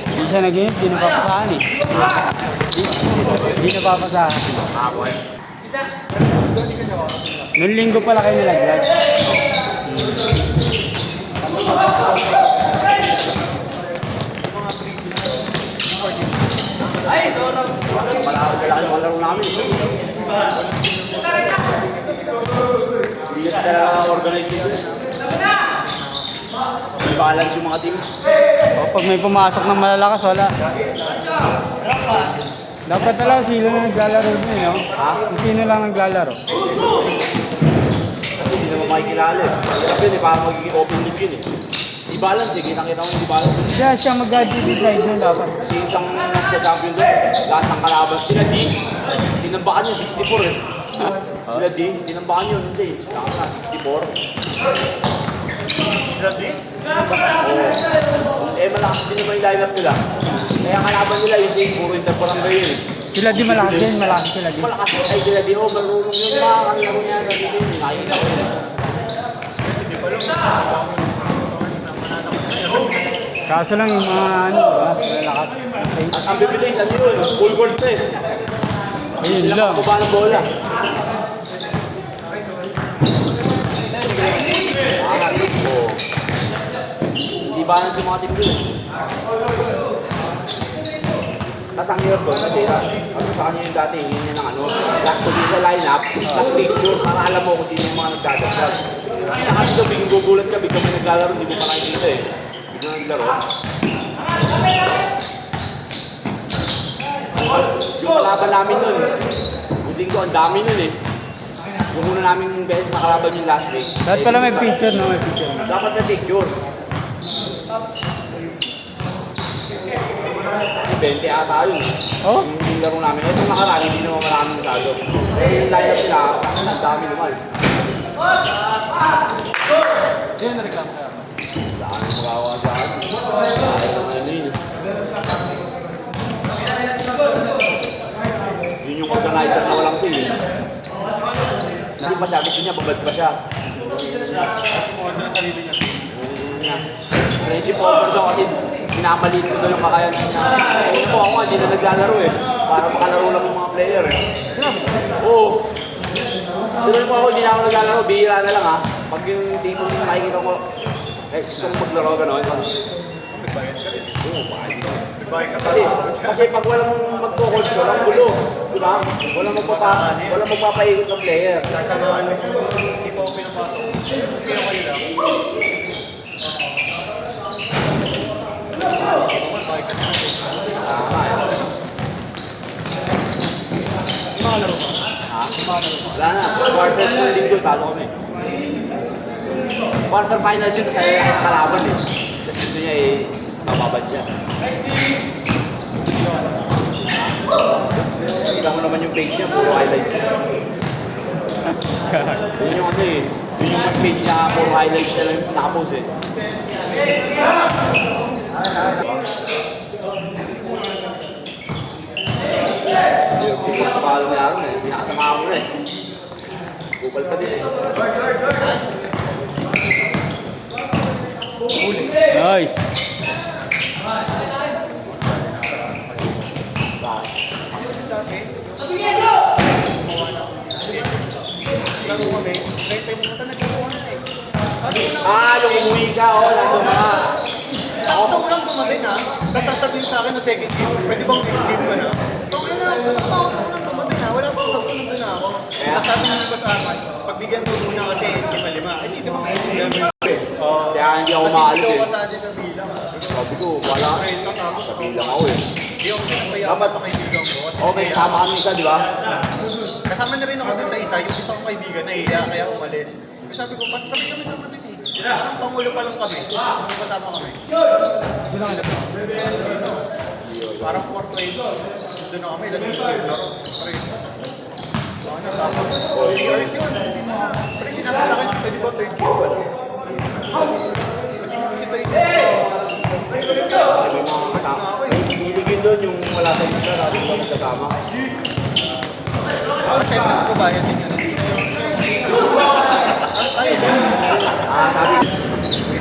Hindi siya nag-game, di napapasahan eh. Di napapasahan. Noong linggo pala kayo nilaglag. Ay, sorry. Kailangan yung kalaro namin. Hindi kasi talaga organize ito. May balance yung mga team. O, pag may pumasok ng malalakas, wala. Dapat talaga sino na naglalaro din, no? Ha? Kung sino lang naglalaro. Hindi naman makikilala eh. Sabi yun eh, parang magiging open league yun eh. I-balance eh, kita-kita mo i-balance. Siya mag-decide na dapat. Kasi isang nagka-champion doon, lahat ng kalaban. Sila D, tinambakan yun 64 eh. Sila D, tinambakan yun kasi lakas na 64. Sila D? Oo. Eh malakas din naman yung lineup nila. Kaya kalaban nila yung same, puro interporangay yun eh. Sila di malakas din, malakas sila di. Malakas ay sila D, oh marunong yun mga kanilaro niya. Nakikita ko yun. Kaso lang yung mga ano, malalakas. At ang bibilis, ano yun? Full court press. Ayun Sila lang. makababa ng bola. Hindi balance yung mga team doon. Tapos ang hirap doon kasi ano sa kanya yung dati, hindi ng ano, last to be sa lineup, last picture, para alam mo kung sino yung mga nagdadagdag. Sa kasi doon, biglang gugulat ka, biglang may naglalaro, hindi mo pa nakikita eh. Biglang naglaro. Yung kalaban namin nun, buting ko, ang dami nun eh. Yung una namin beses nakalaban yung last week. Dapat pala may picture, no? May picture. Dapat na picture. 20 ata yun. Oh? Yung laro namin. Ito nakaraan, hindi naman maraming masyado. Pero yung lineup nila, ang dami naman. Hindi na reklamo kaya. Wala ka nang magawa sa akin. Kahit naman ano yun. Yun yung organizer na walang sale. Hindi pa siya, gusto niya, babad pa siya. Friendship over daw kasi minamaliit ko daw yung kakayanan niya. Ayun po ako nga, hindi na naglalaro eh. Para makalaro lang yung mga player eh. Oo. Pero po ako, hindi na ako naglalaro, bihira na lang ha. Pag yung tipo yung nakikita ko, eh gusto mong maglaro gano'n. Nagbayad ka rin? Oo, bayad ka. Kasi pag walang magpo-coach ko, walang gulo. Di ba? Walang magpapaikot ng player. Sasamahan mo, hindi pa ako pinapasok. Gusto kayo kayo lang. Wala na, quarters ng linggo, talo kami. Quarter finals yun, kasi kalaban eh. Kasi gusto niya eh, mababad siya. Kita mo naman yung page niya, puro highlights. Yun yung ano eh, yun yung page niya, puro highlights niya lang nakapost eh. Yung sa palong laro na, pinakasama ko na eh. Kupal pa din eh. Nice. Yung umuwi ka, nandun ka. Ako sa unang tumating ha, tapos sasabihin sa akin na second game, pwede bang next game ka na? Okay na, ako sa unang tumating ha, wala pa sa unang na ako. Tapos sabi nyo ba sa akin, pagbigyan mo muna kasi 5-5, hindi naman kayo sila. Kaya hindi ako Kasi maalis hindi eh. ako kasali sa bilang. Sabi ko, wala ka eh. Sa bilang ako eh. Hindi ako pinapayaan sa kaibigan ko. Kasi Okay, kasama kami isa, di ba? kasama na rin ako sa isa, yung isang kaibigan na iya, kaya umalis. Sabi ko, ba't sabi kami tumating eh? Parang pangulo pa lang kami, kasama kami. Parang 4 trade, doon na kami, lasing ko yung laro. Tapos, years yun. Pero sinabi sa akin, pwede ba third game ba? Kasi third game. Iligin doon yung wala sa isa, natin ba magkasama? Siyempre, magbabayad din yun. Sabi,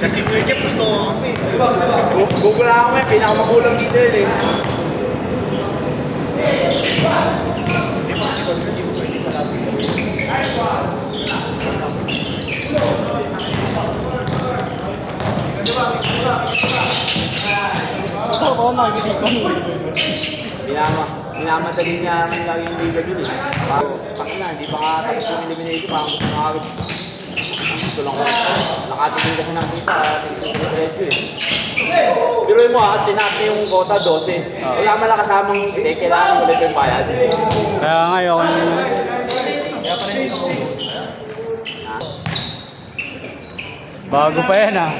Kasi Kuya Jeff gusto ko kami. Google lang ako may pinakamagulang dito yun eh. Ito ako nakikinig ko. Minamadali niya naman lagi yung liga dun eh. Parang, na, hindi pa nga tapos yung eliminator, parang gusto na agad. Gusto lang ko. Nakatingin kasi ng kita, diretso eh. Pero mo tinaas na yung quota 12. Wala man lang kasamang, kailangan ulit yung bayad. Kaya nga, ayoko na yun. Kaya pala hindi ko. Bago pa yan ah.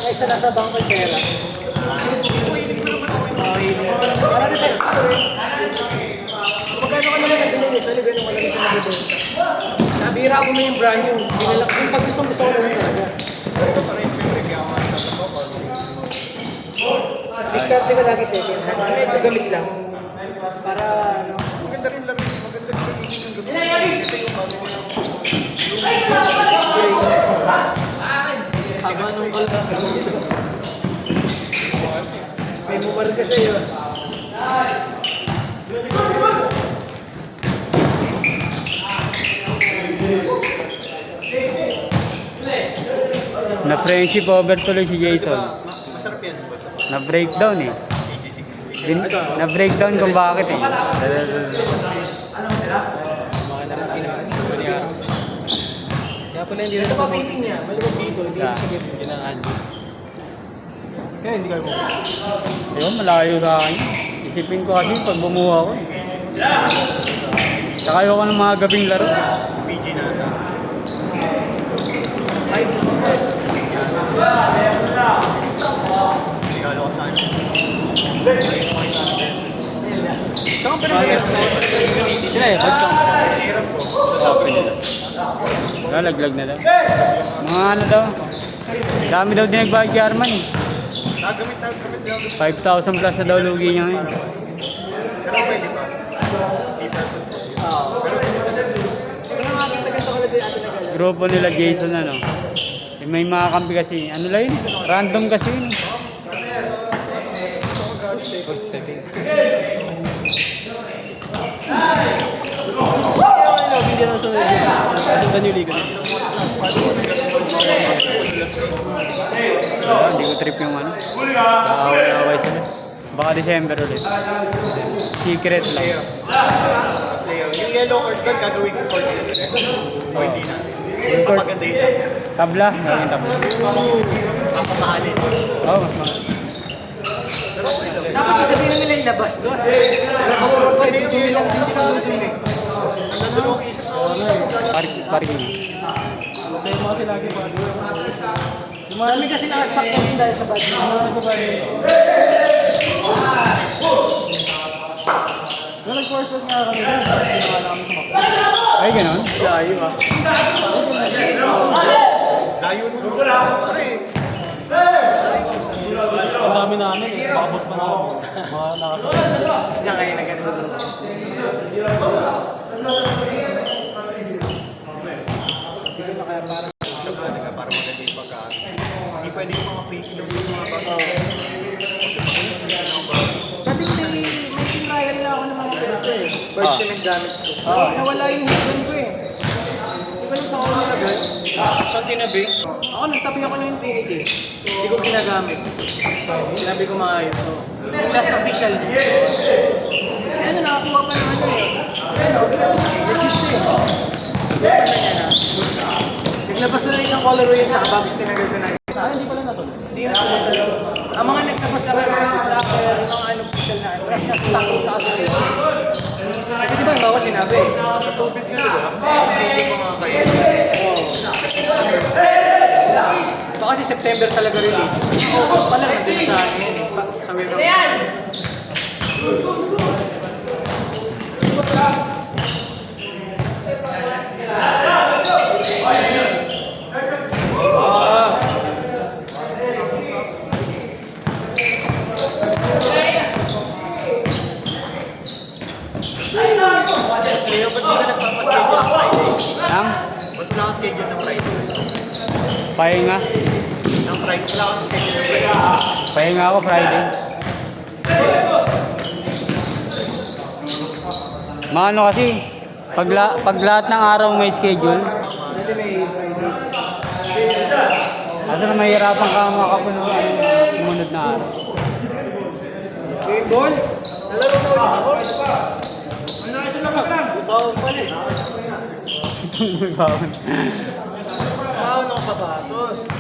Isa na sa bangko pera. Para na test ko rin. Magkano ka naman nabili? Sali ganun ka lang sa nabili. Nabira ako mo yung brand new. Yung pag gusto ko naman talaga. Ito pa rin siyempre kaya ako discarte ka lagi second hand. Medyo gamit lang. Para ano. Maganda rin lang. Maganda rin lang yung gamit. Ito yung bago lang. Haba nung kalma. May mumar ka sa'yo. Na friendship over tuloy si Jason. Masarap yan. Na breakdown eh. Na breakdown kung bakit eh. Kaya pala hindi rin ako feeling niya. Malimag dito, hindi rin sige. Sinangan. Kaya hindi kayo mo. Ayun, malayo sa akin. Isipin ko kasi pag bumuha ko eh. Saka ayoko ng mga gabing laro. PG na sa... Regalo ko sa akin. Saan ka pa rin Sila eh, pag-song. hirap ko. Sa sabi nila. Lalaglag na daw. Mga ano daw. Dami daw din nagbayad kay Arman eh. Nagamit. 5,000 plus na daw lugi niya ngayon. Pero pwede pa. Grupo nila Jason ano. Eh, may mga kampi kasi. Ano lang yun? Random kasi yun. Hindi na sunod yun. Kasundan yung liga. Hindi ko trip yung ano. Kaaway-away sila. Baka December ulit. Secret lang. Yung yellow card doon, gagawin ko card yun. O hindi na. Papaganda yun. Tabla. Gawin tabla. Ang pamahalin. Oo, mas mahal. Dapat sabihin nila yung labas doon. Nakapuro pa, hindi nila hindi nandun eh. Ang dalawang isip na Parking. Marami kasi nakasaktan din dahil sa budget. nag-course nga kami doon. Ay, ganun? Layo ah. Layo nun. Ang dami namin eh. Baka boss pa na ako. Mga nakasakit. Yan kayo na ganun sa doon. Para maganda yung pagkaan. Hindi pwede yung mga fake news yung mga bago. Dati may tinrayan lang ako ng mga ganito eh. First yung naggamit ko. Nawala yung husband ko eh. Di ba yung sa ako nilagay? Saan tinabi? Ako nagtabi ako ng 380 eh. Hindi ko ginagamit. Sinabi ko maayos. So, yung last official niya. Ano, nakakuha pa ng ano eh. Register eh. Naglabas na rin ng colorway at saka bago tinagal sa night. Hindi pala natuloy. Hindi na tuloy. Ang mga naglabas na rin ng black kaya yung mga ano official na ano. Kasi na-stock yung taas na rin. Kasi di ba yung bawa sinabi eh. Sa tubis nga diba? Hindi ko mga kayo. Baka kasi September talaga release. August pa lang, nandun sa ano yan eh. Sa warehouse. schedule ng Friday. Pahinga. Ng Friday, wala akong schedule ng Friday. Pahinga ako Friday. Maano kasi, pag lahat ng araw may schedule, Pwede may Friday. asa na mahirapan ka makapuno ang sumunod na araw. Okay, ball. Nalaro na ulit ako. Ano na isa na lang? Bawon pala eh. Bawon. Bawon ako sa batos.